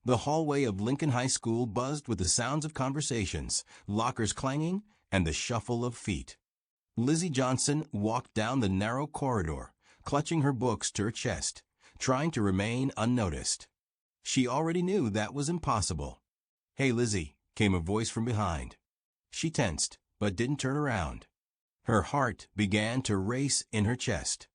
The hallway of Lincoln High School buzzed with the sounds of conversations, lockers clanging, and the shuffle of feet. Lizzie Johnson walked down the narrow corridor, clutching her books to her chest, trying to remain unnoticed. She already knew that was impossible. "Hey, Lizzie," came a voice from behind. She tensed, but didn't turn around. Her heart began to race in her chest.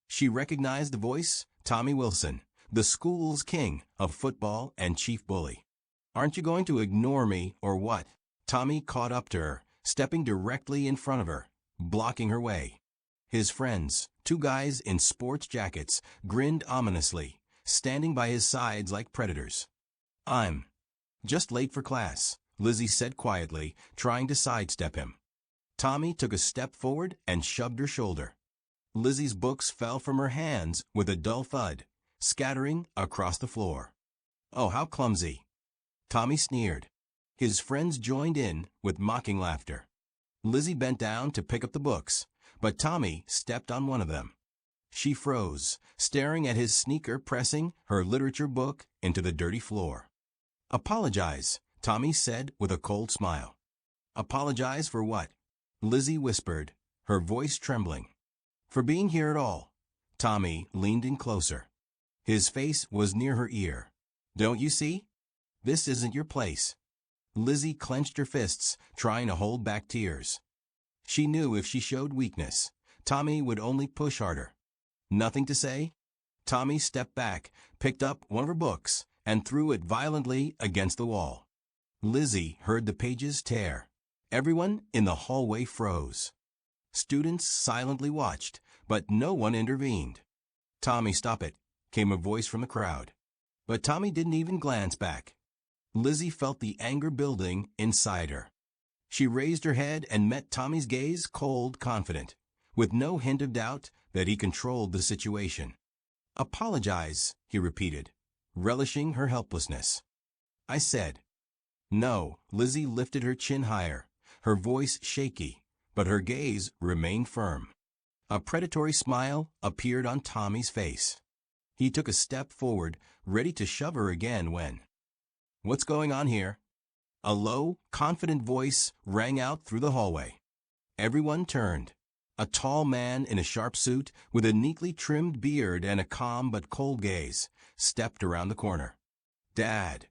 She recognized the voice, Tommy Wilson, the school's king of football and chief bully. "Aren't you going to ignore me, or what?" Tommy caught up to her, stepping directly in front of her, blocking her way. His friends, two guys in sports jackets, grinned ominously, standing by his sides like predators. "I'm just late for class," Lizzie said quietly, trying to sidestep him. Tommy took a step forward and shoved her shoulder. Lizzie's books fell from her hands with a dull thud, scattering across the floor. "Oh, how clumsy!" Tommy sneered. His friends joined in with mocking laughter. Lizzie bent down to pick up the books, but Tommy stepped on one of them. She froze, staring at his sneaker pressing her literature book into the dirty floor. "Apologize," Tommy said with a cold smile. "Apologize for what?" Lizzie whispered, her voice trembling. "For being here at all." Tommy leaned in closer. His face was near her ear. "Don't you see? This isn't your place." Lizzie clenched her fists, trying to hold back tears. She knew if she showed weakness, Tommy would only push harder. "Nothing to say?" Tommy stepped back, picked up one of her books, and threw it violently against the wall. Lizzie heard the pages tear. Everyone in the hallway froze. Students silently watched, but no one intervened. "Tommy, stop it," came a voice from the crowd. But Tommy didn't even glance back. Lizzie felt the anger building inside her. She raised her head and met Tommy's gaze, cold, confident, with no hint of doubt that he controlled the situation. "Apologize," he repeated, relishing her helplessness. "I said." "No." Lizzie lifted her chin higher, her voice shaky, but her gaze remained firm. A predatory smile appeared on Tommy's face. He took a step forward, ready to shove her again when... "What's going on here?" A low, confident voice rang out through the hallway. Everyone turned. A tall man in a sharp suit, with a neatly trimmed beard and a calm but cold gaze, stepped around the corner. "Dad."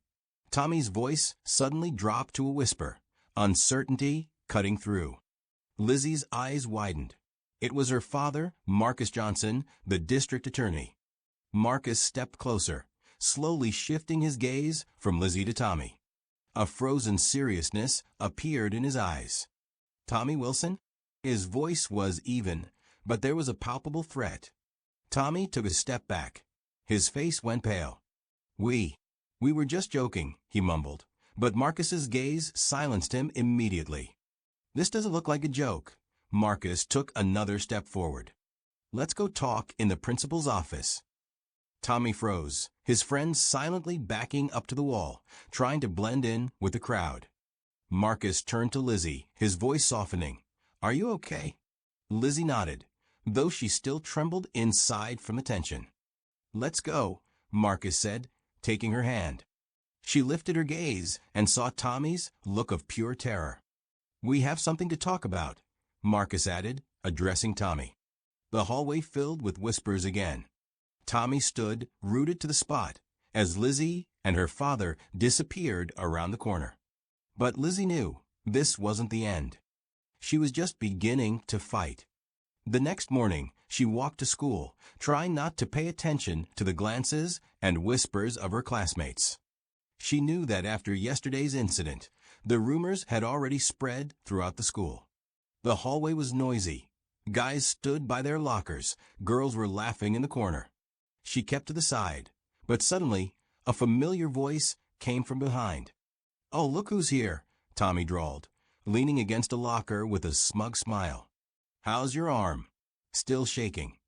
Tommy's voice suddenly dropped to a whisper, uncertainty cutting through. Lizzie's eyes widened. It was her father, Marcus Johnson, the district attorney. Marcus stepped closer, slowly shifting his gaze from Lizzie to Tommy. A frozen seriousness appeared in his eyes. "Tommy Wilson?" His voice was even, but there was a palpable threat. Tommy took a step back. His face went pale. We were just joking," he mumbled, but Marcus's gaze silenced him immediately. "This doesn't look like a joke." Marcus took another step forward. "Let's go talk in the principal's office." Tommy froze, his friends silently backing up to the wall, trying to blend in with the crowd. Marcus turned to Lizzie, his voice softening. "Are you okay?" Lizzie nodded, though she still trembled inside from the tension. "Let's go," Marcus said, taking her hand. She lifted her gaze and saw Tommy's look of pure terror. "We have something to talk about," Marcus added, addressing Tommy. The hallway filled with whispers again. Tommy stood, rooted to the spot, as Lizzie and her father disappeared around the corner. But Lizzie knew this wasn't the end. She was just beginning to fight. The next morning, she walked to school, trying not to pay attention to the glances and whispers of her classmates. She knew that after yesterday's incident, the rumors had already spread throughout the school. The hallway was noisy. Guys stood by their lockers. Girls were laughing in the corner. She kept to the side, but suddenly, a familiar voice came from behind. "Oh, look who's here," Tommy drawled, leaning against a locker with a smug smile. "How's your arm?" Still shaking.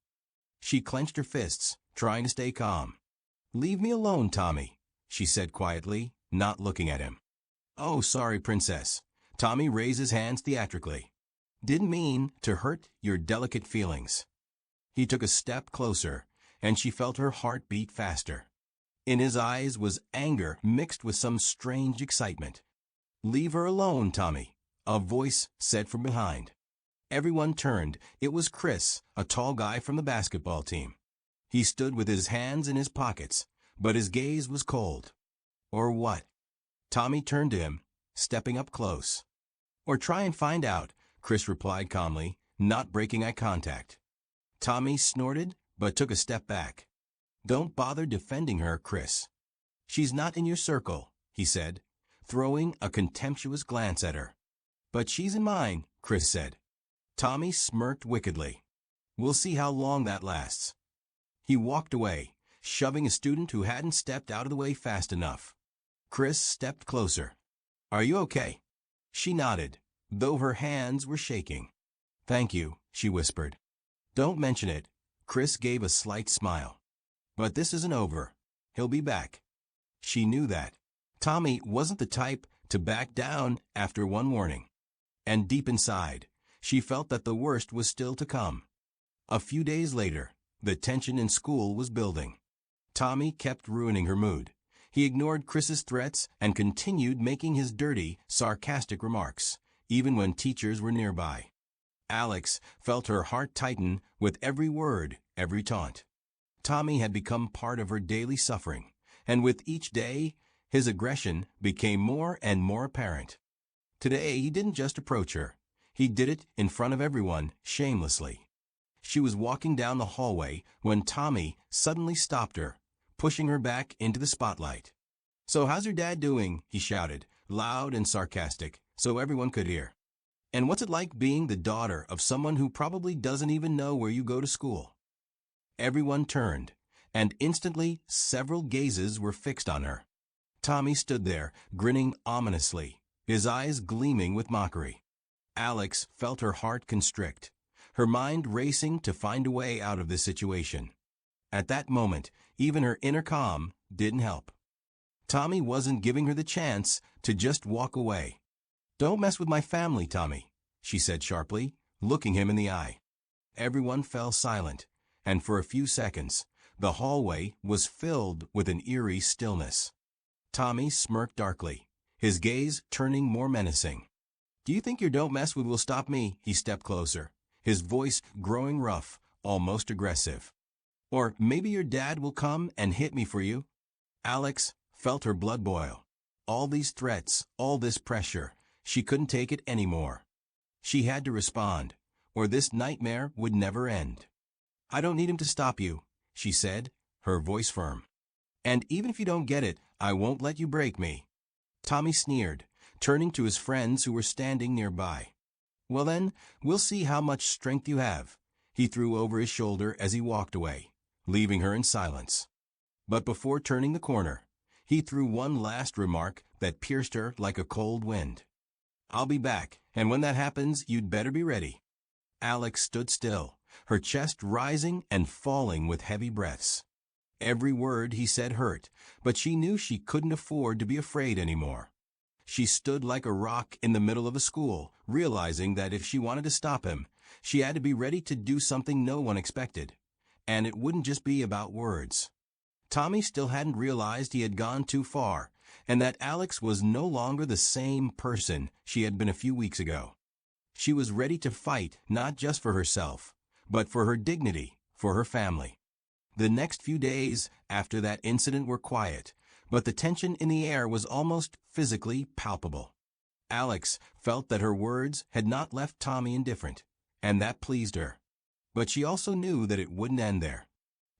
She clenched her fists, trying to stay calm. "Leave me alone, Tommy," she said quietly, not looking at him. "Oh, sorry, princess." Tommy raised his hands theatrically. "Didn't mean to hurt your delicate feelings." He took a step closer, and she felt her heart beat faster. In his eyes was anger mixed with some strange excitement. "Leave her alone, Tommy," a voice said from behind. Everyone turned. It was Chris, a tall guy from the basketball team. He stood with his hands in his pockets, but his gaze was cold. "Or what?" Tommy turned to him, stepping up close. "Or try and find out," Chris replied calmly, not breaking eye contact. Tommy snorted, but took a step back. "Don't bother defending her, Chris. She's not in your circle," he said, throwing a contemptuous glance at her. "But she's in mine," Chris said. Tommy smirked wickedly. "We'll see how long that lasts." He walked away, shoving a student who hadn't stepped out of the way fast enough. Chris stepped closer. "Are you okay?" She nodded, though her hands were shaking. "Thank you," she whispered. "Don't mention it." Chris gave a slight smile. "But this isn't over. He'll be back." She knew that. Tommy wasn't the type to back down after one warning. And deep inside, she felt that the worst was still to come. A few days later, the tension in school was building. Tommy kept ruining her mood. He ignored Chris's threats and continued making his dirty, sarcastic remarks, even when teachers were nearby. Alex felt her heart tighten with every word, every taunt. Tommy had become part of her daily suffering, and with each day, his aggression became more and more apparent. Today, he didn't just approach her. He did it in front of everyone, shamelessly. She was walking down the hallway when Tommy suddenly stopped her, pushing her back into the spotlight. "So how's your dad doing?" he shouted, loud and sarcastic, so everyone could hear. "And what's it like being the daughter of someone who probably doesn't even know where you go to school?" Everyone turned, and instantly several gazes were fixed on her. Tommy stood there, grinning ominously, his eyes gleaming with mockery. Alex felt her heart constrict, her mind racing to find a way out of this situation. At that moment, even her inner calm didn't help. Tommy wasn't giving her the chance to just walk away. "Don't mess with my family, Tommy," she said sharply, looking him in the eye. Everyone fell silent, and for a few seconds, the hallway was filled with an eerie stillness. Tommy smirked darkly, his gaze turning more menacing. "Do you think your don't mess with will stop me?" He stepped closer, his voice growing rough, almost aggressive. "Or maybe your dad will come and hit me for you?" Alex felt her blood boil. All these threats, all this pressure, she couldn't take it anymore. She had to respond, or this nightmare would never end. "I don't need him to stop you," she said, her voice firm. "And even if you don't get it, I won't let you break me." Tommy sneered, turning to his friends who were standing nearby. "Well then, we'll see how much strength you have," he threw over his shoulder as he walked away, leaving her in silence. But before turning the corner, he threw one last remark that pierced her like a cold wind. "I'll be back, and when that happens, you'd better be ready." Alex stood still, her chest rising and falling with heavy breaths. Every word he said hurt, but she knew she couldn't afford to be afraid anymore. She stood like a rock in the middle of a school, realizing that if she wanted to stop him, she had to be ready to do something no one expected. And it wouldn't just be about words. Tommy still hadn't realized he had gone too far, and that Alex was no longer the same person she had been a few weeks ago. She was ready to fight not just for herself, but for her dignity, for her family. The next few days after that incident were quiet, but the tension in the air was almost physically palpable. Alex felt that her words had not left Tommy indifferent, and that pleased her. But she also knew that it wouldn't end there.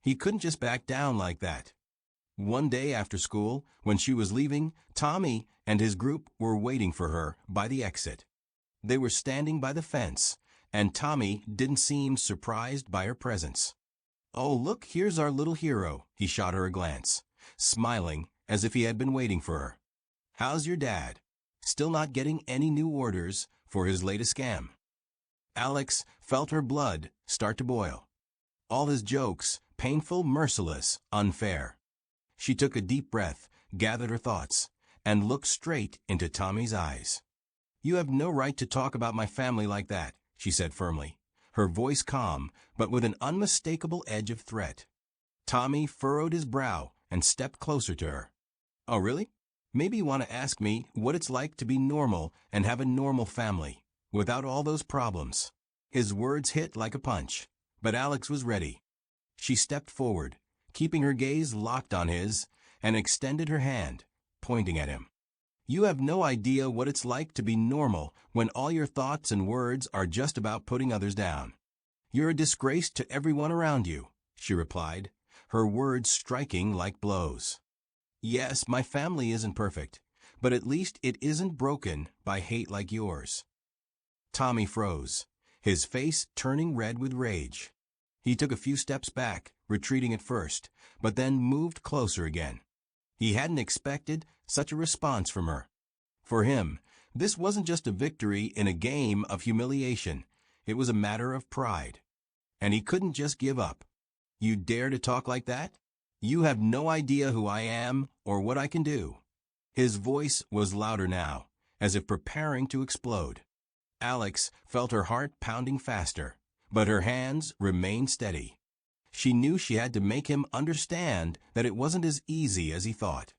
He couldn't just back down like that. One day after school, when she was leaving, Tommy and his group were waiting for her by the exit. They were standing by the fence, and Tommy didn't seem surprised by her presence. "Oh, look, here's our little hero," he shot her a glance, smiling as if he had been waiting for her. "How's your dad? Still not getting any new orders for his latest scam?" Alex felt her blood start to boil. All his jokes, painful, merciless, unfair. She took a deep breath, gathered her thoughts, and looked straight into Tommy's eyes. "You have no right to talk about my family like that," she said firmly, her voice calm, but with an unmistakable edge of threat. Tommy furrowed his brow and stepped closer to her. "Oh, really? Maybe you want to ask me what it's like to be normal and have a normal family, without all those problems." His words hit like a punch, but Alex was ready. She stepped forward, keeping her gaze locked on his, and extended her hand, pointing at him. "You have no idea what it's like to be normal when all your thoughts and words are just about putting others down. You're a disgrace to everyone around you," she replied, her words striking like blows. "Yes, my family isn't perfect, but at least it isn't broken by hate like yours." Tommy froze, his face turning red with rage. He took a few steps back, retreating at first, but then moved closer again. He hadn't expected such a response from her. For him, this wasn't just a victory in a game of humiliation. It was a matter of pride. And he couldn't just give up. "You dare to talk like that? You have no idea who I am or what I can do." His voice was louder now, as if preparing to explode. Alex felt her heart pounding faster, but her hands remained steady. She knew she had to make him understand that it wasn't as easy as he thought.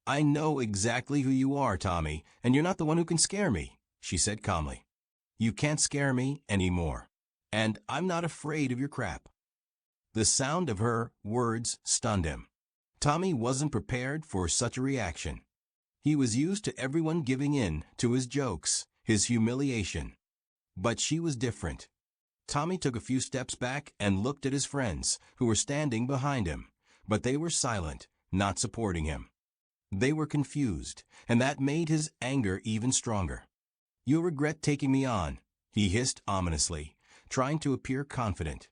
"I know exactly who you are, Tommy, and you're not the one who can scare me," she said calmly. "You can't scare me anymore, and I'm not afraid of your crap." The sound of her words stunned him. Tommy wasn't prepared for such a reaction. He was used to everyone giving in to his jokes, his humiliation. But she was different. Tommy took a few steps back and looked at his friends, who were standing behind him, but they were silent, not supporting him. They were confused, and that made his anger even stronger. "You'll regret taking me on," he hissed ominously, trying to appear confident.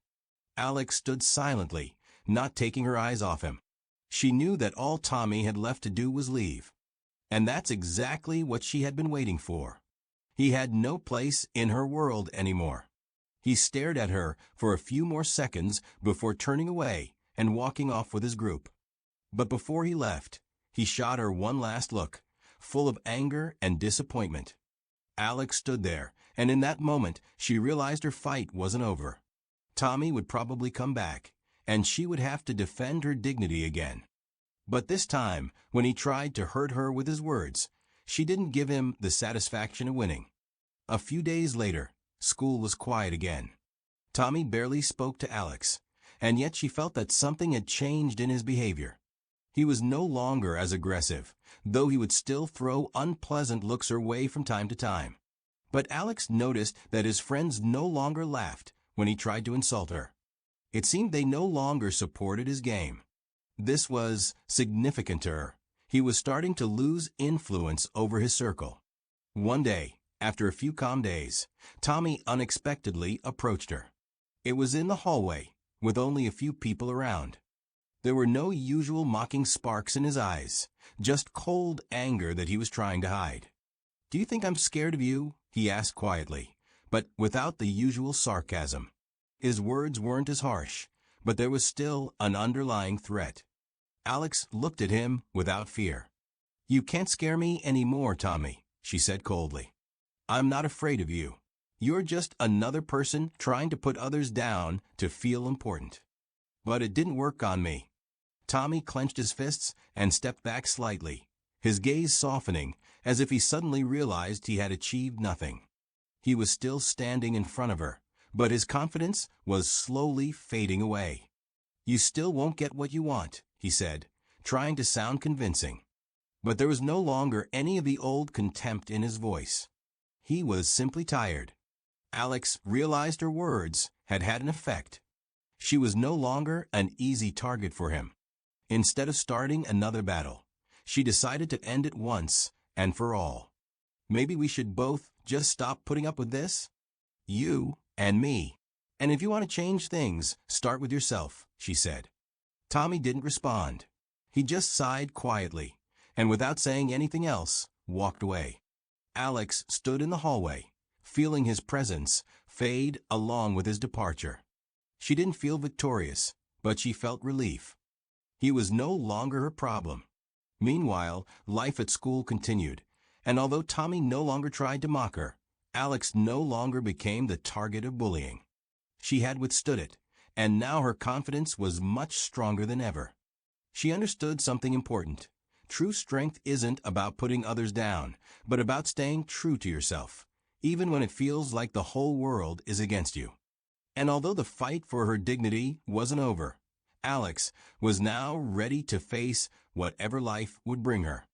Alex stood silently, not taking her eyes off him. She knew that all Tommy had left to do was leave. And that's exactly what she had been waiting for. He had no place in her world anymore. He stared at her for a few more seconds before turning away and walking off with his group. But before he left, he shot her one last look, full of anger and disappointment. Alex stood there, and in that moment she realized her fight wasn't over. Tommy would probably come back, and she would have to defend her dignity again. But this time, when he tried to hurt her with his words, she didn't give him the satisfaction of winning. A few days later, school was quiet again. Tommy barely spoke to Alex, and yet she felt that something had changed in his behavior. He was no longer as aggressive, though he would still throw unpleasant looks her way from time to time. But Alex noticed that his friends no longer laughed when he tried to insult her. It seemed they no longer supported his game. This was significant to her. He was starting to lose influence over his circle. One day, after a few calm days, Tommy unexpectedly approached her. It was in the hallway, with only a few people around. There were no usual mocking sparks in his eyes, just cold anger that he was trying to hide. "Do you think I'm scared of you?" he asked quietly, but without the usual sarcasm. His words weren't as harsh, but there was still an underlying threat. Alex looked at him without fear. "You can't scare me anymore, Tommy," she said coldly. "I'm not afraid of you. You're just another person trying to put others down to feel important." But it didn't work on me. Tommy clenched his fists and stepped back slightly, his gaze softening as if he suddenly realized he had achieved nothing. He was still standing in front of her, but his confidence was slowly fading away. "You still won't get what you want," he said, trying to sound convincing. But there was no longer any of the old contempt in his voice. He was simply tired. Alex realized her words had had an effect. She was no longer an easy target for him. Instead of starting another battle, she decided to end it once and for all. "Maybe we should both just stop putting up with this? You and me. And if you want to change things, start with yourself," she said. Tommy didn't respond. He just sighed quietly, and without saying anything else, walked away. Alex stood in the hallway, feeling his presence fade along with his departure. She didn't feel victorious, but she felt relief. He was no longer her problem. Meanwhile, life at school continued, and although Tommy no longer tried to mock her, Alex no longer became the target of bullying. She had withstood it, and now her confidence was much stronger than ever. She understood something important. True strength isn't about putting others down, but about staying true to yourself, even when it feels like the whole world is against you. And although the fight for her dignity wasn't over, Alex was now ready to face whatever life would bring her.